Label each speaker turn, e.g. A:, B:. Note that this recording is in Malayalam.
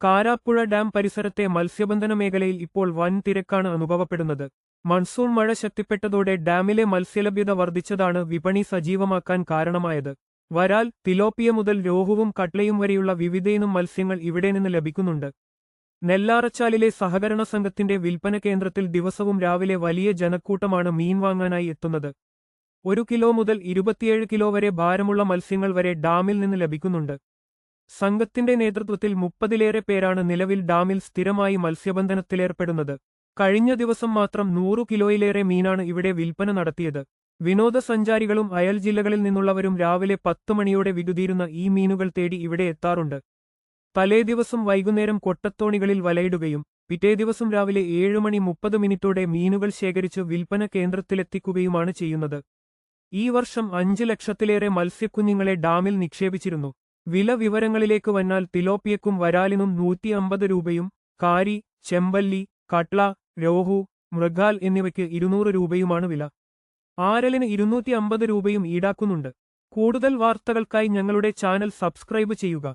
A: കാരാപ്പുഴ ഡാം പരിസരത്തെ മത്സ്യബന്ധന മേഖലയിൽ ഇപ്പോൾ വൻ തിരക്കാണ് അനുഭവപ്പെടുന്നത്. മൺസൂൺ മഴ ശക്തിപ്പെട്ടതോടെ ഡാമിലെ മത്സ്യലഭ്യത വർദ്ധിച്ചതാണ് വിപണി സജീവമാക്കാൻ കാരണമായത്. വരാൽ, തിലോപ്പിയ മുതൽ രോഹുവും കട്ലയും വരെയുള്ള വിവിധയിനം മത്സ്യങ്ങൾ ഇവിടെ നിന്ന് ലഭിക്കുന്നുണ്ട്. നെല്ലാറച്ചാലിലെ സഹകരണ സംഘത്തിന്റെ വിൽപ്പന കേന്ദ്രത്തിൽ ദിവസവും രാവിലെ വലിയ ജനക്കൂട്ടമാണ് മീൻ വാങ്ങാനായി എത്തുന്നത്. 1 കിലോ മുതൽ 27 കിലോ വരെ ഭാരമുള്ള മത്സ്യങ്ങൾ വരെ ഡാമിൽ നിന്ന് ലഭിക്കുന്നുണ്ട്. സംഘത്തിന്റെ നേതൃത്വത്തിൽ 30-ലേറെ പേരാണ് നിലവിൽ ഡാമിൽ സ്ഥിരമായി മത്സ്യബന്ധനത്തിലേർപ്പെടുന്നത്. കഴിഞ്ഞ ദിവസം മാത്രം 100 കിലോയിലേറെ മീനാണ് ഇവിടെ വിൽപ്പന നടത്തിയത്. വിനോദസഞ്ചാരികളും അയൽ ജില്ലകളിൽ നിന്നുള്ളവരും രാവിലെ 10 മണിയോടെ വിടുതീരുന്ന ഈ മീനുകൾ തേടി ഇവിടെ എത്താറുണ്ട്. തലേദിവസം വൈകുന്നേരം കൊട്ടത്തോണികളിൽ വലയിടുകയും പിറ്റേദിവസം രാവിലെ 7:30 മീനുകൾ ശേഖരിച്ച് വിൽപ്പന കേന്ദ്രത്തിലെത്തിക്കുകയുമാണ് ചെയ്യുന്നത്. ഈ വർഷം 5 ലക്ഷത്തിലേറെ മത്സ്യക്കുഞ്ഞുങ്ങളെ ഡാമിൽ നിക്ഷേപിച്ചിരുന്നു. വില വിവരങ്ങളിലേക്ക് വന്നാൽ തിലോപ്പിയക്കും വരാലിനും 150 രൂപയും, കാരി, ചെമ്പല്ലി, കട്ല, രോഹു, മൃഗാൽ എന്നിവയ്ക്ക് 200 രൂപയുമാണ് വില. ആരലിന് 250 രൂപയും ഈടാക്കുന്നുണ്ട്. കൂടുതൽ വാർത്തകൾക്കായി ഞങ്ങളുടെ ചാനൽ സബ്സ്ക്രൈബ് ചെയ്യുക.